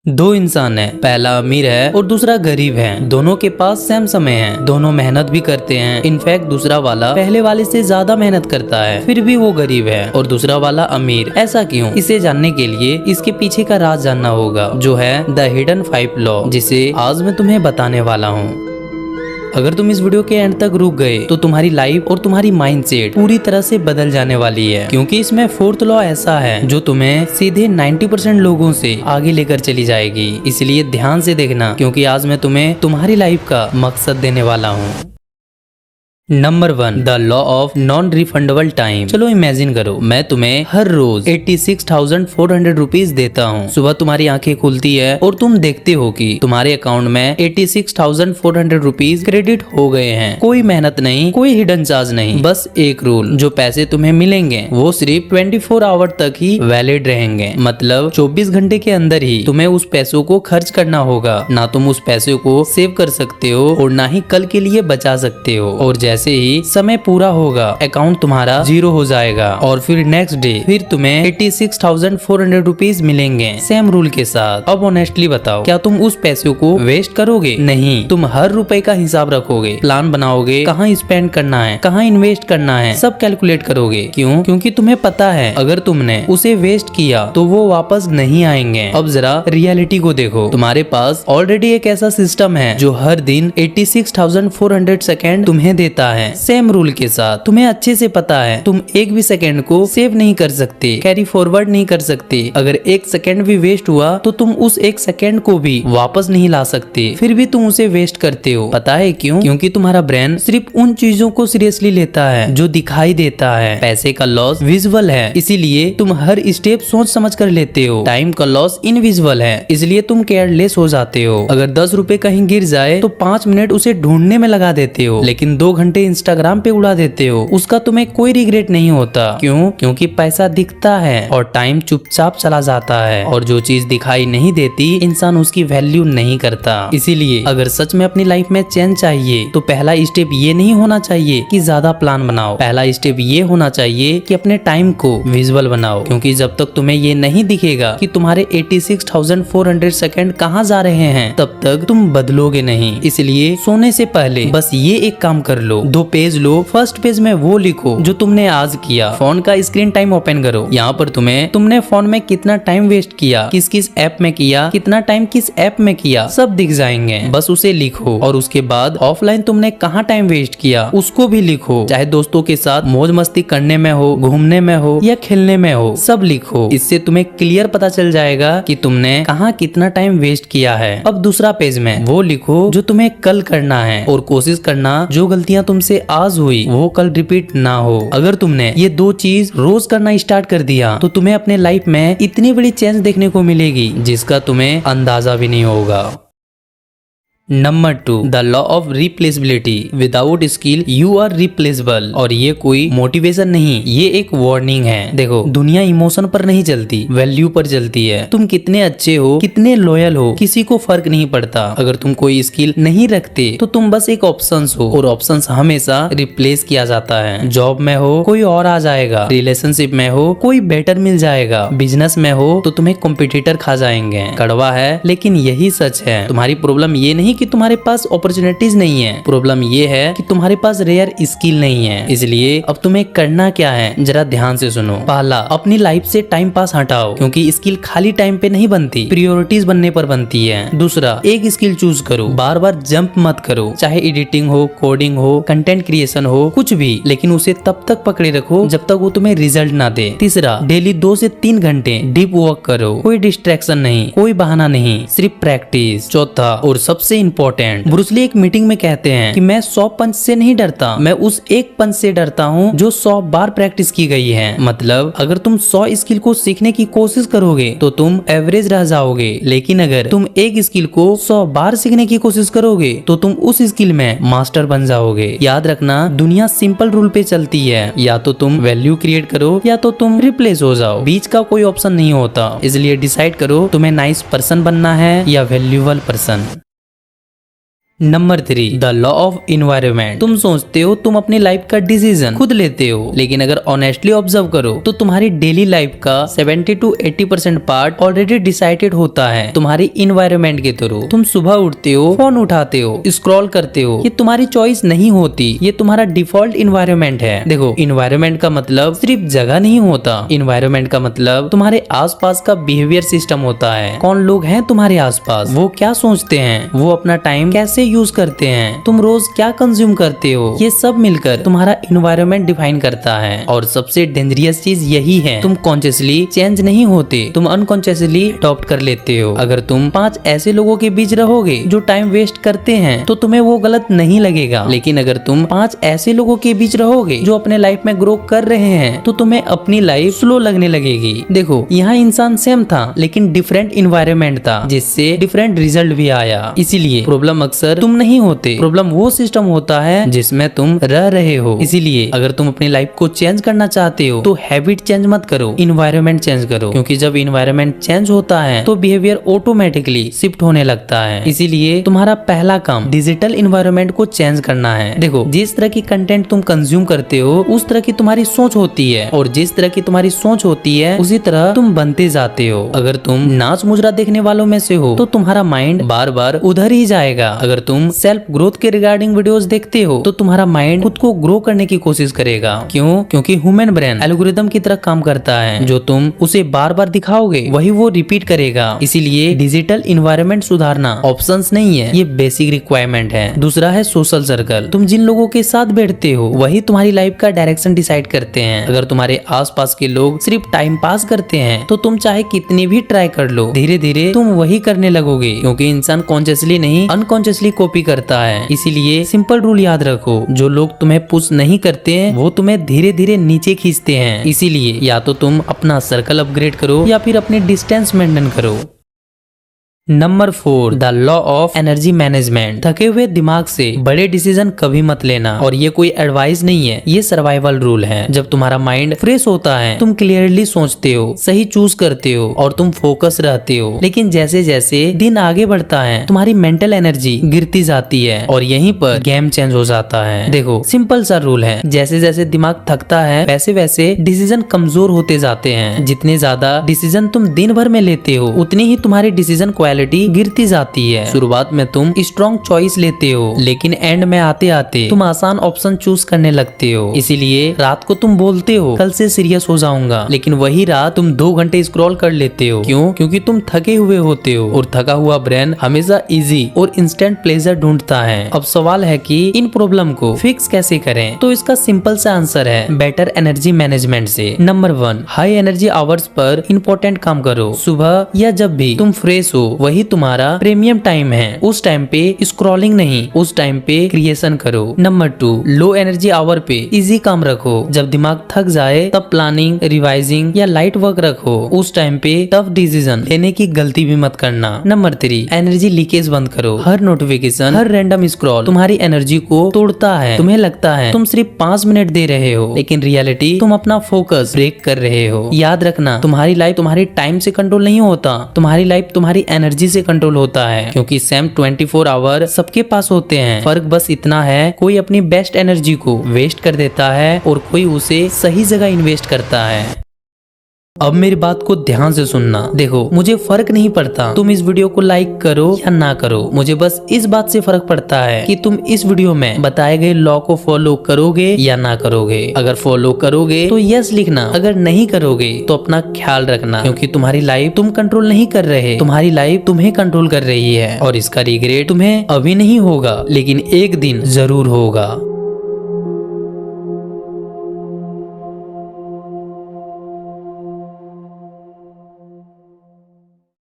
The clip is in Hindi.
दो इंसान है, पहला अमीर है और दूसरा गरीब है। दोनों के पास सेम समय है, दोनों मेहनत भी करते हैं। इनफैक्ट दूसरा वाला पहले वाले से ज्यादा मेहनत करता है, फिर भी वो गरीब है और दूसरा वाला अमीर। ऐसा क्यों? इसे जानने के लिए इसके पीछे का राज जानना होगा, जो है द हिडन 5 लॉ, जिसे आज मैं तुम्हें बताने वाला हूँ। अगर तुम इस वीडियो के एंड तक रुक गए तो तुम्हारी लाइफ और तुम्हारी माइंडसेट पूरी तरह से बदल जाने वाली है, क्योंकि इसमें 4th लॉ ऐसा है जो तुम्हें सीधे 90% लोगों से आगे लेकर चली जाएगी। इसलिए ध्यान से देखना, क्योंकि आज मैं तुम्हें तुम्हारी लाइफ का मकसद देने वाला हूँ। Number 1, the law of non refundable time. चलो इमेजिन करो, मैं तुम्हें हर रोज 86,400 रुपीज देता हूँ। सुबह तुम्हारी आंखें खुलती है और तुम देखते हो कि तुम्हारे अकाउंट में 86,400 रुपीज क्रेडिट हो गए हैं। कोई मेहनत नहीं, कोई हिडन चार्ज नहीं, बस एक रूल, जो पैसे तुम्हें मिलेंगे वो सिर्फ 24 आवर तक ही वैलिड रहेंगे। मतलब 24 घंटे के अंदर ही तुम्हें उस पैसों को खर्च करना होगा। ना तुम उस पैसे को सेव कर सकते हो और ना ही कल के लिए बचा सकते हो। और जैसे ही समय पूरा होगा, अकाउंट तुम्हारा 0 हो जाएगा और फिर नेक्स्ट डे फिर तुम्हें 86,400 रुपीज मिलेंगे, सेम रूल के साथ। अब ऑनेस्टली बताओ, क्या तुम उस पैसों को वेस्ट करोगे? नहीं, तुम हर रुपए का हिसाब रखोगे, प्लान बनाओगे, कहाँ स्पेंड करना है, कहाँ इन्वेस्ट करना है, सब कैलकुलेट करोगे। क्यों? क्योंकि तुम्हें पता है अगर तुमने उसे वेस्ट किया तो वो वापस नहीं आएंगे। अब जरा रियलिटी को देखो, तुम्हारे पास ऑलरेडी एक ऐसा सिस्टम है जो हर दिन 86,400 सेकेंड तुम्हें देता है, सेम रूल के साथ। तुम्हें अच्छे से पता है तुम एक भी सेकंड को सेव नहीं कर सकते, कैरी फॉरवर्ड नहीं कर सकते। अगर एक सेकंड भी वेस्ट हुआ तो तुम उस एक सेकंड को भी वापस नहीं ला सकते, फिर भी तुम उसे वेस्ट करते हो। पता है क्यों? क्योंकि तुम्हारा ब्रेन सिर्फ उन चीजों को सीरियसली लेता है जो दिखाई देता है। पैसे का लॉस विजुअल है, इसीलिए तुम हर स्टेप सोच समझ कर लेते हो। टाइम का लॉस इनविजुअल है, इसलिए तुम केयरलेस हो जाते हो। अगर 10 रुपए कहीं गिर जाए तो 5 मिनट उसे ढूंढने में लगा देते हो, लेकिन 2 घंटे इंस्टाग्राम पे उड़ा देते हो। उसका तुम्हें कोई रिग्रेट नहीं होता। क्यों? क्योंकि पैसा दिखता है और टाइम चुपचाप चला जाता है, और जो चीज दिखाई नहीं देती इंसान उसकी वैल्यू नहीं करता। इसीलिए अगर सच में अपनी लाइफ में चेंज चाहिए तो पहला स्टेप ये नहीं होना चाहिए कि ज्यादा प्लान बनाओ, पहला स्टेप ये होना चाहिए कि अपने टाइम को विजुअल बनाओ। क्योंकि जब तक तुम्हें ये नहीं दिखेगा कि तुम्हारे 86,400 सेकंड कहाँ जा रहे हैं, तब तक तुम बदलोगे नहीं। इसलिए सोने से पहले बस ये एक काम कर लो, 2 पेज लो। फर्स्ट पेज में वो लिखो जो तुमने आज किया। फोन का स्क्रीन टाइम ओपन करो, यहाँ पर तुमने फोन में कितना टाइम वेस्ट किया, किस किस ऐप में किया, कितना टाइम किस ऐप में किया, सब दिख जाएंगे। बस उसे लिखो। और उसके बाद ऑफलाइन तुमने कहाँ टाइम वेस्ट किया उसको भी लिखो, चाहे दोस्तों के साथ मौज मस्ती करने में हो, घूमने में हो या खेलने में हो, सब लिखो। इससे तुम्हें क्लियर पता चल जाएगा कि तुमने कहाँ कितना टाइम वेस्ट किया है। अब दूसरा पेज में वो लिखो जो तुम्हें कल करना है, और कोशिश करना जो गलतियां तुमसे आज हुई वो कल रिपीट ना हो। अगर तुमने ये 2 चीज रोज करना स्टार्ट कर दिया तो तुम्हें अपने लाइफ में इतनी बड़ी चेंज देखने को मिलेगी जिसका तुम्हें अंदाजा भी नहीं होगा। Number 2, the law of replaceability. Without skill you are replaceable. और ये कोई मोटिवेशन नहीं, ये एक वार्निंग है। देखो, दुनिया इमोशन पर नहीं चलती, वैल्यू पर चलती है। तुम कितने अच्छे हो, कितने लॉयल हो, किसी को फर्क नहीं पड़ता। अगर तुम कोई स्किल नहीं रखते तो तुम बस एक ऑप्शंस हो, और ऑप्शंस हमेशा रिप्लेस किया जाता है। जॉब में हो कोई और आ जाएगा, रिलेशनशिप में हो कोई बेटर मिल जाएगा, बिजनेस में हो तो तुम्हें कॉम्पिटिटर खा जाएंगे। कड़वा है लेकिन यही सच है। तुम्हारी प्रॉब्लम ये नहीं कि तुम्हारे पास अपॉर्चुनिटीज नहीं है, प्रॉब्लम ये है कि तुम्हारे पास रेयर स्किल नहीं है। इसलिए अब तुम्हें करना क्या है, जरा ध्यान से सुनो। पहला, अपनी लाइफ से टाइम पास हटाओ, क्योंकि स्किल खाली टाइम पे नहीं बनती, प्रायोरिटीज बनने पर बनती है। दूसरा, एक स्किल चूज करो, बार बार जंप मत करो, चाहे एडिटिंग हो, कोडिंग हो, कंटेंट क्रिएशन हो, कुछ भी, लेकिन उसे तब तक पकड़े रखो जब तक वो तुम्हें रिजल्ट ना दे। तीसरा, डेली 2 से 3 घंटे डीप वर्क करो, कोई डिस्ट्रैक्शन नहीं, कोई बहाना नहीं, सिर्फ प्रैक्टिस। चौथा और सबसे इंपॉर्टेंट, ब्रूस ली एक मीटिंग में कहते हैं कि मैं 100 पंच से नहीं डरता, मैं उस एक पंच से डरता हूँ जो 100 बार प्रैक्टिस की गई है। मतलब अगर तुम 100 स्किल को सीखने की कोशिश करोगे तो तुम एवरेज रह जाओगे, लेकिन अगर तुम एक स्किल को 100 बार सीखने की कोशिश करोगे तो तुम उस स्किल में मास्टर बन जाओगे। याद रखना, दुनिया सिंपल रूल पे चलती है, या तो तुम वैल्यू क्रिएट करो या तो तुम रिप्लेस हो जाओ, बीच का कोई ऑप्शन नहीं होता। इसलिए डिसाइड करो तुम्हें नाइस पर्सन बनना है या valuable person. Number 3, the law of environment. तुम सोचते हो तुम अपनी लाइफ का डिसीजन खुद लेते हो, लेकिन अगर ऑनेस्टली ऑब्जर्व करो तो तुम्हारी डेली लाइफ का 70 to 80% पार्ट ऑलरेडी डिसाइडेड होता है तुम्हारी इन्वायरमेंट के थ्रू। तुम सुबह उठते हो, फोन उठाते हो, स्क्रॉल करते हो, ये तुम्हारी चॉइस नहीं होती, ये तुम्हारा डिफॉल्ट इन्वायरमेंट है। देखो, इन्वायरमेंट का मतलब सिर्फ जगह नहीं होता, इन्वायरमेंट का मतलब तुम्हारे आसपास का बिहेवियर सिस्टम होता है। कौन लोग हैं तुम्हारे आसपास, वो क्या सोचते हैं, वो अपना टाइम कैसे यूज करते हैं, तुम रोज क्या कंज्यूम करते हो, ये सब मिलकर तुम्हारा इन्वायरमेंट डिफाइन करता है। और सबसे डेंजरियस चीज यही है, तुम कॉन्शियसली चेंज नहीं होते, तुम अनकॉन्शियसली अडॉप्ट कर लेते हो। अगर तुम 5 ऐसे लोगों के बीच रहोगे जो टाइम वेस्ट करते हैं तो तुम्हें वो गलत नहीं लगेगा, लेकिन अगर तुम 5 ऐसे लोगों के बीच रहोगे जो अपने लाइफ में ग्रो कर रहे हैं तो तुम्हें अपनी लाइफ स्लो लगने लगेगी। देखो, यहाँ इंसान सेम था लेकिन डिफरेंट इन्वायरमेंट था, जिससे डिफरेंट रिजल्ट भी आया। इसीलिए प्रॉब्लम अक्सर तुम नहीं होते, प्रॉब्लम वो सिस्टम होता है जिसमें तुम रह रहे हो। इसीलिए अगर तुम अपनी लाइफ को चेंज करना चाहते हो तो हैबिट चेंज मत करो, इन्वायरमेंट चेंज करो, क्योंकि जब इन्वायरमेंट चेंज होता है तो बिहेवियर ऑटोमेटिकली शिफ्ट होने लगता है। इसीलिए तुम्हारा पहला काम डिजिटल इन्वायरमेंट को चेंज करना है। देखो, जिस तरह की कंटेंट तुम कंज्यूम करते हो उस तरह की तुम्हारी सोच होती है, और जिस तरह की तुम्हारी सोच होती है उसी तरह तुम बनते जाते हो। अगर तुम नाच मुजरा देखने वालों में से हो तो तुम्हारा माइंड बार बार उधर ही जाएगा। अगर तुम सेल्फ ग्रोथ के रिगार्डिंग वीडियोस देखते हो तो तुम्हारा माइंड खुद को ग्रो करने की कोशिश करेगा। क्यों? क्योंकि ह्यूमन ब्रेन एल्गोरिदम की तरह काम करता है, जो तुम उसे बार बार दिखाओगे वही वो रिपीट करेगा। इसीलिए डिजिटल इन्वायरमेंट सुधारना ऑप्शंस नहीं है, ये बेसिक रिक्वायरमेंट है। दूसरा है सोशल सर्कल। तुम जिन लोगों के साथ बैठते हो वही तुम्हारी लाइफ का डायरेक्शन डिसाइड करते हैं। अगर तुम्हारे आसपास के लोग सिर्फ टाइम पास करते हैं तो तुम चाहे कितनी भी ट्राई कर लो, धीरे धीरे तुम वही करने लगोगे, क्योंकि इंसान कॉन्शियसली नहीं अनकॉन्शियसली कॉपी करता है। इसीलिए सिंपल रूल याद रखो, जो लोग तुम्हें पुश नहीं करते हैं वो तुम्हें धीरे धीरे नीचे खींचते हैं। इसीलिए या तो तुम अपना सर्कल अपग्रेड करो या फिर अपनी डिस्टेंस मेंटेन करो। Number 4, the law of energy management. थके हुए दिमाग से बड़े डिसीजन कभी मत लेना, और ये कोई एडवाइस नहीं है, ये सर्वाइवल रूल है। जब तुम्हारा माइंड फ्रेश होता है तुम क्लियरली सोचते हो, सही चूज करते हो और तुम फोकस रहते हो। लेकिन जैसे जैसे दिन आगे बढ़ता है तुम्हारी मेंटल एनर्जी गिरती जाती है और यहीं पर गेम चेंज हो जाता है। देखो, सिंपल सा रूल है, जैसे जैसे दिमाग थकता है वैसे वैसे डिसीजन कमजोर होते जाते हैं। जितने ज्यादा डिसीजन तुम दिन भर में लेते हो उतनी ही तुम्हारी डिसीजन गिरती जाती है। शुरुआत में तुम स्ट्रॉन्ग चॉइस लेते हो, लेकिन एंड में आते आते तुम आसान ऑप्शन चूज करने लगते हो। इसीलिए रात को तुम बोलते हो कल से सीरियस हो जाऊंगा, लेकिन वही रात तुम 2 घंटे स्क्रॉल कर लेते हो। क्यों? क्योंकि तुम थके हुए होते हो, और थका हुआ ब्रेन हमेशा इजी और इंस्टेंट प्लेजर ढूंढता है। अब सवाल है कि इन प्रॉब्लम को फिक्स कैसे करें? तो इसका सिंपल सा आंसर है बेटर एनर्जी मैनेजमेंट से। Number 1, high energy hours per important काम करो। सुबह या जब भी तुम फ्रेश हो वही तुम्हारा प्रीमियम टाइम है। उस टाइम पे स्क्रॉलिंग नहीं, उस टाइम पे क्रिएशन करो। नंबर 2, लो एनर्जी आवर पे इजी काम रखो। जब दिमाग थक जाए तब प्लानिंग, रिवाइजिंग या लाइट वर्क रखो। उस टाइम पे टफ डिसीजन लेने की गलती भी मत करना। नंबर 3, एनर्जी लीकेज बंद करो। हर नोटिफिकेशन, हर रैंडम स्क्रॉल तुम्हारी एनर्जी को तोड़ता है। तुम्हें लगता है तुम सिर्फ 5 मिनट दे रहे हो, लेकिन रियलिटी तुम अपना फोकस ब्रेक कर रहे हो। याद रखना, तुम्हारी लाइफ तुम्हारी टाइम से कंट्रोल नहीं होता, तुम्हारी लाइफ तुम्हारी एनर्जी से कंट्रोल होता है। क्योंकि सेम 24 आवर सबके पास होते हैं, फर्क बस इतना है कोई अपनी बेस्ट एनर्जी को वेस्ट कर देता है और कोई उसे सही जगह इन्वेस्ट करता है। अब मेरी बात को ध्यान से सुनना। देखो, मुझे फर्क नहीं पड़ता तुम इस वीडियो को लाइक करो या ना करो, मुझे बस इस बात से फर्क पड़ता है कि तुम इस वीडियो में बताए गए लॉ को फॉलो करोगे या ना करोगे। अगर फॉलो करोगे तो यस लिखना, अगर नहीं करोगे तो अपना ख्याल रखना, क्योंकि तुम्हारी लाइफ तुम कंट्रोल नहीं कर रहे, तुम्हारी लाइफ तुम्हें कंट्रोल कर रही है। और इसका रिग्रेट तुम्हें अभी नहीं होगा, लेकिन एक दिन जरूर होगा।